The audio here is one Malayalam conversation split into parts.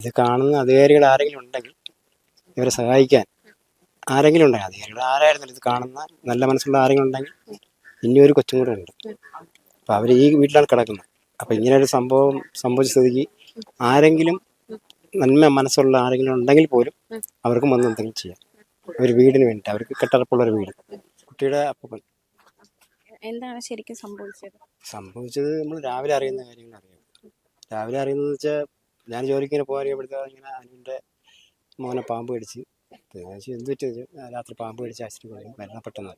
ഇത് കാണുന്ന അധികാരികൾ ആരെങ്കിലും ഉണ്ടെങ്കിൽ ഇവരെ സഹായിക്കാൻ ആരെങ്കിലും ഉണ്ടെങ്കിൽ, അധികാരികൾ ആരായിരുന്നില്ല, ഇത് കാണുന്ന നല്ല മനസ്സുള്ള ആരെങ്കിലും ഉണ്ടെങ്കിൽ ഇനിയൊരു കൊച്ചും കൂടെ ഉണ്ട്. അപ്പം അവർ ഈ വീട്ടിലാണ് കിടക്കുന്നത്. അപ്പം ഇങ്ങനെ ഒരു സംഭവം സംഭവിച്ച സ്ഥിതിക്ക് ആരെങ്കിലും നന്മ മനസ്സുള്ള ആരെങ്കിലും ഉണ്ടെങ്കിൽ പോലും അവർക്കും വന്ന് എന്തെങ്കിലും ചെയ്യാം. ഒരു വീടിന് വേണ്ടി, അവർക്ക് കെട്ടുറപ്പുള്ളൊരു വീട്. കുട്ടിയുടെ അപ്പം എന്താണ് ശരിക്കും സംഭവിച്ചത് നമ്മൾ രാവിലെ അറിയുന്ന കാര്യങ്ങൾ അറിയാം. രാവിലെ അറിയുന്നതെന്ന് വെച്ചാൽ, ഞാൻ ജോലിക്കിങ്ങനെ പോകാറിയപ്പോഴത്തേക്കും ഇങ്ങനെ അനുവിൻ്റെ മോനെ പാമ്പ് കടിച്ച്, എന്ത് പറ്റിയത്, രാത്രി പാമ്പ് കടിച്ച് ആശുപത്രി പോയി മരണപ്പെട്ടെന്ന്.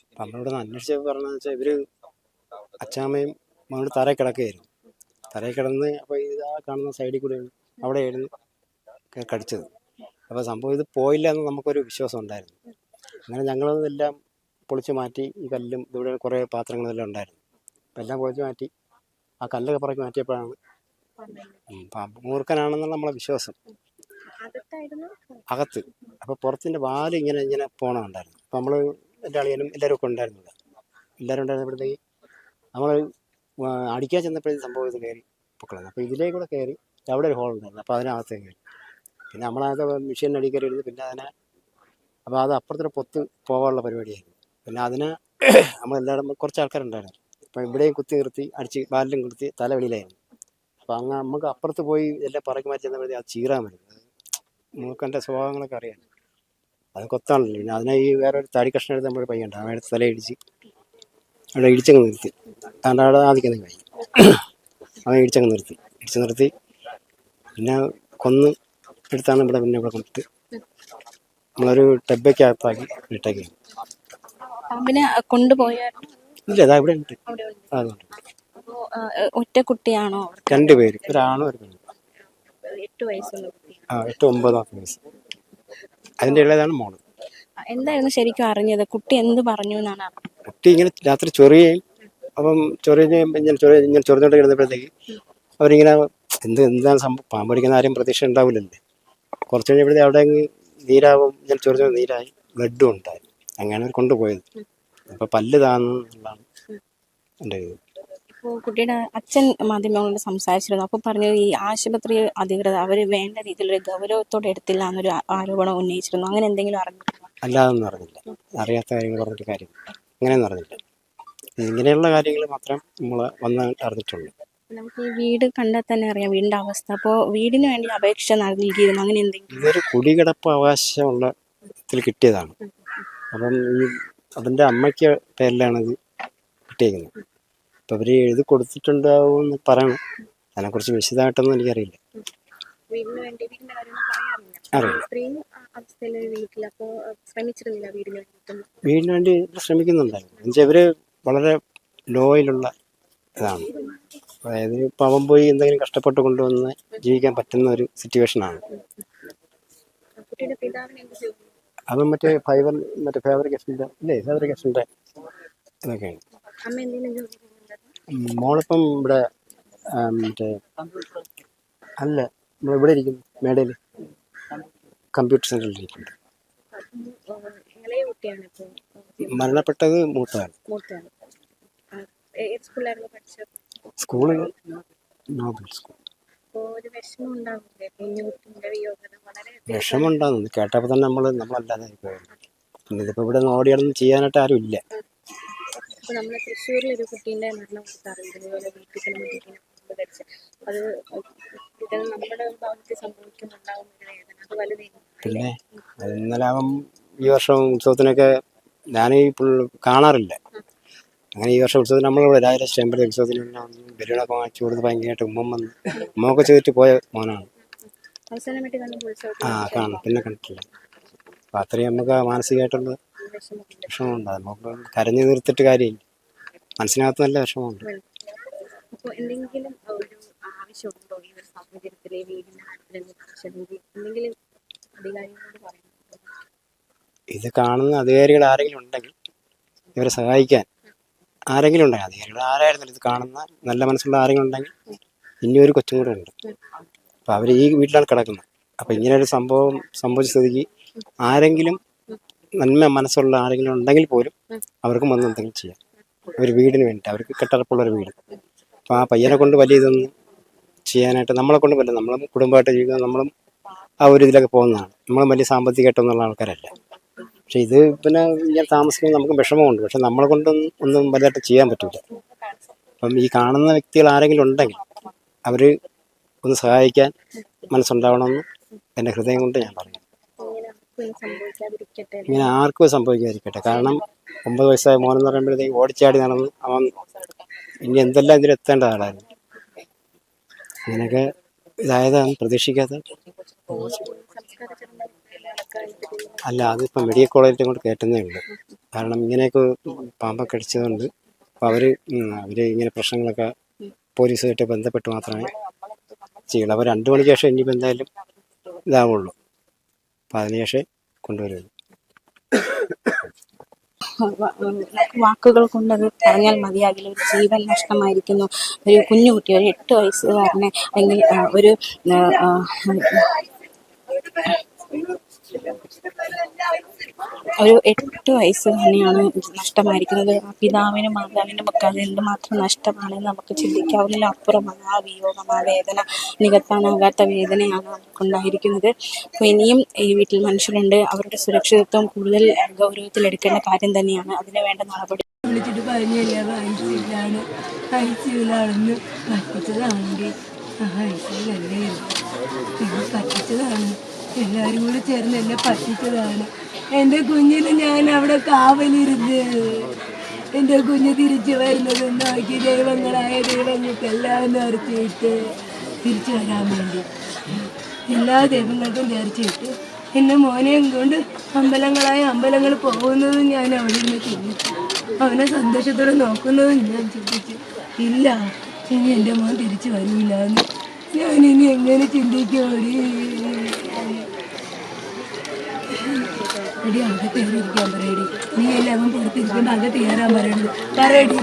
അപ്പം നമ്മളോട് അന്വേഷിച്ചപ്പോൾ പറഞ്ഞതെന്ന് വെച്ചാൽ, ഇവർ അച്ചാമ്മയും മോനോട് തറയിൽ കിടക്കുകയായിരുന്നു. തറയിൽ കിടന്ന് അപ്പോൾ ഇതാ കാണുന്ന സൈഡിൽ കൂടെ അവിടെയായിരുന്നു കടിച്ചത്. അപ്പോൾ സംഭവം ഇത് പോയില്ല എന്ന് നമുക്കൊരു വിശ്വാസം ഉണ്ടായിരുന്നു. അങ്ങനെ ഞങ്ങളതെല്ലാം പൊളിച്ച് മാറ്റി. ഈ കല്ലും ഇവിടെ കുറേ പാത്രങ്ങളെല്ലാം ഉണ്ടായിരുന്നു. അപ്പം എല്ലാം പൊളിച്ച് മാറ്റി. ആ കല്ലൊക്കെ പുറക്കി മാറ്റിയപ്പോഴാണ് പാമ്പ് മൂർഖനാണെന്നുള്ള നമ്മളെ വിശ്വാസം. അകത്ത്. അപ്പോൾ പുറത്തിൻ്റെ വാല് ഇങ്ങനെ ഇങ്ങനെ പോകണമുണ്ടായിരുന്നു. അപ്പോൾ നമ്മൾ എൻ്റെ അളിയനും എല്ലാവരും ഒക്കെ ഉണ്ടായിരുന്നു. എല്ലാവരും ഉണ്ടായിരുന്നപ്പോഴത്തേക്ക് നമ്മൾ അടിക്കാൻ ചെന്നപ്പോഴത്തേക്ക് സംഭവം ഇത് കയറി പൊക്കളഞ്ഞു. അപ്പോൾ ഇതിലേക്കൂടെ കയറി അവിടെ ഒരു ഹോൾ ഉണ്ടായിരുന്നു. അപ്പോൾ അതിനകത്ത് കയറി. പിന്നെ നമ്മളകത്ത് മെഷീൻ അടി കയറി ഇരുന്ന് പിന്നെ അതിനെ, അപ്പോൾ അത് അപ്പുറത്തൊരു പൊത്ത് പോകാനുള്ള പരിപാടിയായിരുന്നു. പിന്നെ അതിനെ നമ്മളെല്ലാവരും കുറച്ച് ആൾക്കാരുണ്ടായിരുന്നു. അപ്പം ഇവിടെയും കുത്തി നിർത്തി അടിച്ച് കാലിലും കുത്തി തല വെളിയിലായിരുന്നു. അപ്പോൾ അങ്ങ് നമുക്ക് അപ്പുറത്ത് പോയി എല്ലാം പറക്കി മാറ്റി ചെന്നപ്പോഴത്തേക്ക് അത് ചീറാൻ വരും. മൂക്കൻ്റെ സ്വഭാവങ്ങളൊക്കെ അറിയാം. അത് കൊത്താണല്ലോ. പിന്നെ അതിനെ ഈ വേറെ ഒരു തടി കഷ്ണം എടുത്ത് നമ്മൾ പയ്യുണ്ട്, അവിടെ തല ഇടിച്ച് അവിടെ ഇടിച്ചങ്ങ് നിർത്തി. താണ്ട് അവിടെ ആദ്യം കഴിയും. അവൻ ഇടിച്ചങ്ങ് നിർത്തി പിന്നെ കൊന്ന് എടുത്താണ് ഇവിടെ പിന്നെ ഇവിടെ കൊണ്ടിട്ട് നമ്മളൊരു ടബയ്ക്കകത്താക്കി ഇട്ടേക്കാണ്. ഇല്ല, അതാ ഇവിടെ ഉണ്ട്. അതുകൊണ്ട് ഒറ്റ കുട്ടിയാണോ? 2 പേര്, ഒരാണും ഒരു പെണ്ണും. 8 വയസ്സുള്ള 8-9 വയസ്സ്. അതിൻ്റെ ഇളയതാണ് മോള്. എന്തായിരുന്നു ശരിക്കും അറിഞ്ഞത്? കുട്ടി എന്ത് പറഞ്ഞു എന്നാണ്? കുട്ടി ഇങ്ങനെ രാത്രി ചൊറിയുകയും, അപ്പം ഇങ്ങനെ ചൊറിഞ്ഞോണ്ട് കിടന്നപ്പോഴത്തേക്ക് അവരിങ്ങനെ എന്താണ് സംഭവം, പാമ്പ് കടിക്കുന്ന ആരും പ്രതീക്ഷ ഉണ്ടാവില്ലല്ലേ. കുറച്ച് കഴിഞ്ഞപ്പോഴത്തേക്ക് അവിടെ നീരാവും, ഇങ്ങനെ ചൊറിഞ്ഞ നീരായി, ബ്ലഡും ഉണ്ടായി. അങ്ങനെ അവർ കൊണ്ടുപോയത്. അപ്പോൾ പല്ല് താന്നുള്ളതാണ് എൻ്റെ ഇത്. ഇപ്പോൾ കുട്ടിയുടെ അച്ഛൻ മാധ്യമങ്ങളോട് സംസാരിച്ചിരുന്നു. അപ്പോൾ പറഞ്ഞു ഈ ആശുപത്രി അധികൃതർ അവർ വേണ്ട രീതിയിലൊരു ഗൗരവത്തോടെ എടുത്തില്ല എന്നൊരു ആരോപണം ഉന്നയിച്ചിരുന്നു. അങ്ങനെ എന്തെങ്കിലും അറിഞ്ഞിട്ടുണ്ടോ? അല്ലാതൊന്നും അറിഞ്ഞില്ല. അറിയാത്ത കാര്യങ്ങൾ പറഞ്ഞിട്ട് കാര്യം അങ്ങനെയൊന്നും അറിഞ്ഞില്ല. ഇങ്ങനെയുള്ള കാര്യങ്ങൾ മാത്രം നമ്മൾ വന്ന് അറിഞ്ഞിട്ടുള്ളൂ. നമുക്ക് ഈ വീട് കണ്ടാൽ തന്നെ അറിയാം വീടിൻ്റെ അവസ്ഥ. അപ്പോൾ വീടിന് വേണ്ടി അപേക്ഷ നൽകിയിരുന്നു, അങ്ങനെ എന്തെങ്കിലും? ഇതൊരു കുടികിടപ്പ് അവകാശമുള്ള ഇതിൽ കിട്ടിയതാണ്. അപ്പം ഈ അതിൻ്റെ അമ്മയ്ക്ക് പേരിലാണ് ഇത് കിട്ടിയിരിക്കുന്നത്. അപ്പം അവർ എഴുതി കൊടുത്തിട്ടുണ്ടാവും എന്ന് പറയണം. അതിനെക്കുറിച്ച് വിശദമായിട്ടൊന്നും എനിക്കറിയില്ല. വീടിന് വേണ്ടി ശ്രമിക്കുന്നുണ്ടായിരുന്നു. എന്നുവെച്ചാൽ ഇവർ വളരെ ലോയിലുള്ള ഇതാണ്. അതായത് ഇപ്പം അവൻ പോയി എന്തെങ്കിലും കഷ്ടപ്പെട്ട് കൊണ്ടുവന്ന് ജീവിക്കാൻ പറ്റുന്ന ഒരു സിറ്റുവേഷനാണ്. അവൻ ഫാബ്രിക്കേഷൻ്റെ ഇതൊക്കെയാണ്. മോളിപ്പം ഇവിടെ അല്ല, നമ്മളിവിടെ ഇരിക്കുന്നു, മേടയിൽ കമ്പ്യൂട്ടർ സെൻ്ററിൽ ഇരിക്കുന്നുണ്ട്. മരണപ്പെട്ടത് മൂത്തതാണ്. School noble school. വിഷമമുണ്ടാകുന്നു കേട്ടപ്പോൾ തന്നെ നമ്മളല്ലാതെ പോയത്. പിന്നെ ഇതിപ്പോൾ ഇവിടെ ഓടിയൊന്നും ചെയ്യാനായിട്ട് ആരും ഇല്ല. തൃശ്ശൂരിലൊരു കുട്ടീൻ്റെ മരണം പിന്നെ ഇന്നലെ അവൻ ഈ വർഷം ഉത്സവത്തിനൊക്കെ ഞാൻ കാണാറില്ല. അങ്ങനെ ഈ വർഷം ഉത്സവത്തിന് നമ്മളിവിടെ രാജരാജ ഉത്സവത്തിന് ബലൂണൊക്കെ വാങ്ങിച്ചു കൊടുത്ത് ഭയങ്കരമായിട്ട് ഉമ്മൊക്കെ ചെയ്തിട്ട് പോയ മോനാണ്. കാണും, പിന്നെ കണ്ടിട്ടില്ല. അപ്പം അത്രയും നമുക്ക് മാനസികമായിട്ടുള്ള വിഷമമുണ്ട്. നമുക്ക് കരഞ്ഞു നിർത്തിട്ട് കാര്യമില്ല, മനസ്സിനകത്ത് നല്ല വിഷമമുണ്ട്. ഇത് കാണുന്ന അധികാരികൾ ആരെങ്കിലും ഉണ്ടെങ്കിൽ ഇവരെ സഹായിക്കാൻ ആരെങ്കിലും ഉണ്ടെങ്കിൽ, അധികാരികൾ ആരായിരുന്നില്ല, ഇത് കാണുന്ന നല്ല മനസ്സുള്ള ആരെങ്കിലും ഉണ്ടെങ്കിൽ ഇനിയൊരു കൊച്ചും കൂടെ ഉണ്ട്. അപ്പം അവർ ഈ വീട്ടിലാണ് കിടക്കുന്നത്. അപ്പം ഇങ്ങനെ ഒരു സംഭവം സംഭവിച്ച സ്ഥിതിക്ക് ആരെങ്കിലും നന്മ മനസ്സുള്ള ആരെങ്കിലും ഉണ്ടെങ്കിൽ പോലും അവർക്കും വന്ന് എന്തെങ്കിലും ചെയ്യാം. ഒരു വീടിന് വേണ്ടി, അവർക്ക് കെട്ടുറപ്പുള്ളൊരു വീട്. അപ്പോൾ ആ പയ്യനെ കൊണ്ട് വലിയ ഇതൊന്നും ചെയ്യാനായിട്ട് നമ്മളെ കൊണ്ട് പറ്റില്ല. നമ്മളും കുടുംബമായിട്ട് ജീവിക്കുന്നത്, നമ്മളും ആ ഒരു ഇതിലൊക്കെ പോകുന്നതാണ്. നമ്മളും വലിയ സാമ്പത്തികമായിട്ടൊന്നുള്ള ആൾക്കാരല്ല. പക്ഷെ ഇത് പിന്നെ ഇങ്ങനെ താമസിക്കുമ്പോൾ നമുക്ക് വിഷമമുണ്ട്. പക്ഷെ നമ്മളെ കൊണ്ടൊന്നും ഒന്നും വലുതായിട്ട് ചെയ്യാൻ പറ്റില്ല. അപ്പം ഈ കാണുന്ന വ്യക്തികൾ ആരെങ്കിലും ഉണ്ടെങ്കിൽ അവർ ഒന്ന് സഹായിക്കാൻ മനസ്സുണ്ടാവണമെന്ന് എൻ്റെ ഹൃദയം കൊണ്ട് ഞാൻ പറയും. ഇങ്ങനെ ആർക്കും സംഭവിക്കാതിരിക്കട്ടെ. കാരണം 9 വയസ്സായ മോനെന്ന് പറയുമ്പോഴത്തേക്ക് ഓടിച്ചാടി നടന്ന് അവൻ ഇനി എന്തെല്ലാം ഇതിലെത്തേണ്ട ആളായിരുന്നു. ഇങ്ങനെയൊക്കെ ഇതായതാണ് പ്രതീക്ഷിക്കാത്ത. അല്ല, അതിപ്പോൾ മെഡിക്കൽ കോളേജിൽ കൊണ്ട് കയറ്റുന്നേ ഉള്ളൂ. കാരണം ഇങ്ങനെയൊക്കെ പാമ്പൊക്കെ അടിച്ചതുകൊണ്ട് അപ്പോൾ അവർ ഇങ്ങനെ പ്രശ്നങ്ങളൊക്കെ പോലീസുമായിട്ട് ബന്ധപ്പെട്ട് മാത്രമേ ചെയ്യുള്ളൂ. അപ്പോൾ 2 മണിക്ക് ശേഷം ഇനിയിപ്പോൾ എന്തായാലും ഇതാവുള്ളൂ. അപ്പോൾ അതിനുശേഷം കൊണ്ടുവരുള്ളൂ. വാക്കുകൾ കൊണ്ടത് പറഞ്ഞാൽ മതിയാകില്ല. ഒരു ജീവൻ നഷ്ടമായിരിക്കുന്നു. ഒരു കുഞ്ഞുകുട്ടി, ഒരു 8 വയസ്സുകാരനെ അല്ലെങ്കിൽ ഒരു ഒരു 8 വയസ്സ് തന്നെയാണ് നഷ്ടമായിരിക്കുന്നത്. ആ പിതാവിനും മാതാവിനും ഒക്കെ അത് എന്തുമാത്രം നഷ്ടമാണെന്ന് നമുക്ക് ചിന്തിക്കാവുന്നതിലും അപ്പുറമാണ് ആ വിയോഗം, ആ വേദന, നികത്താനാകാത്ത വേദനയാണ് നമുക്കുണ്ടായിരിക്കുന്നത്. അപ്പോൾ ഇനിയും ഈ വീട്ടിൽ മനുഷ്യരുണ്ട്. അവരുടെ സുരക്ഷിതത്വം കൂടുതൽ ഗൗരവത്തിലെടുക്കേണ്ട കാര്യം തന്നെയാണ്. അതിന് വേണ്ട നടപടി വിളിച്ചിട്ട് പറഞ്ഞില്ല ഐസിയിലാണെന്ന് പറ്റിച്ചതാണെങ്കിൽ ഐസിയിലല്ലേ പറ്റിച്ചതാണ്. എല്ലാവരും കൂടെ ചേർന്ന് എന്നെ പറ്റിച്ചതാണ്. എൻ്റെ കുഞ്ഞിന് ഞാൻ അവിടെ കാവലിരുന്ന് എൻ്റെ കുഞ്ഞ് തിരിച്ചു വരുന്നത് നോക്കി ദൈവങ്ങളായ ദൈവങ്ങൾക്കെല്ലാം നേർച്ചയിട്ട് തിരിച്ചു വരാൻ വേണ്ടി എല്ലാ ദൈവങ്ങൾക്കും നേർച്ചയിട്ട് എൻ്റെ മോനെയും കൊണ്ട് അമ്പലങ്ങൾ പോകുന്നതും ഞാൻ അവിടെ നിന്ന് ചിന്തിച്ചു. അവനെ സന്തോഷത്തോടെ നോക്കുന്നതും ഞാൻ ചിന്തിച്ചു. ഇല്ല, ഇനി എൻ്റെ മോൻ തിരിച്ചു വരില്ല എന്ന് ഞാനിനി എങ്ങനെ ചിന്തിക്കുമോടി? എടി അകത്ത് കയറിയിരിക്കാൻ പറയടി. നീ എല്ലാം അവൻ പുറത്തിരിക്കുമ്പോൾ അകത്ത് കയറാൻ പറയണത് പറയടി.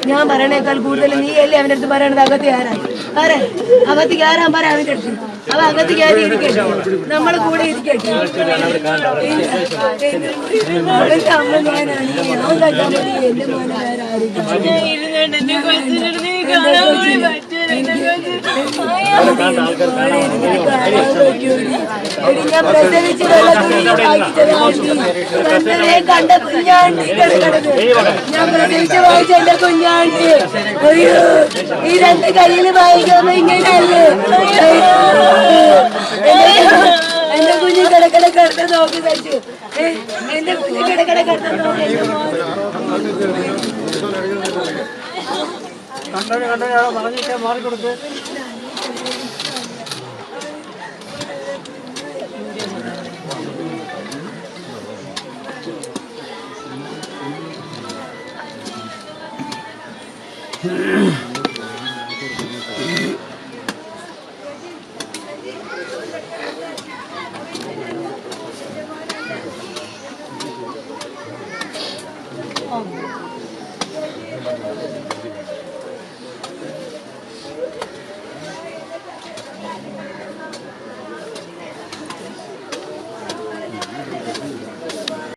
ഞാൻ പറയണേക്കാൾ കൂടുതൽ നീ അല്ലേ അവൻ്റെ അടുത്ത് പറയണത് അകത്ത് കയറാൻ അകത്ത് കയറാൻ പറ അവൻ്റെ അടുത്ത്. അവ അകത്ത് കയറി ഇരിക്കട്ടെ, നമ്മളെ കൂടെ ഇരിക്കട്ടെ. അവൻ്റെ അമ്മ ഞാനാണ്. ഞാൻ കഴിക്കാൻ മതി എൻ്റെ മോനെ വേറെ ആരും ഞാൻ പ്രസവിച്ച് കണ്ട കുഞ്ഞാണ്ടി കിടക്കണത്. ഞാൻ പ്രസവിച്ച് വായിച്ച എന്റെ കുഞ്ഞാണ്ടി. അയ്യോ, ഈ 2 കയ്യിൽ വായിക്കുമ്പോ ഇങ്ങനെയല്ലേ എന്റെ കുഞ്ഞ് കിടക്കട നോക്കി കഴിച്ചു. എന്റെ കുഞ്ഞ് കിടക്കട നോക്കി പറഞ്ഞിട്ട് മാറിക്കൊടുത്ത്.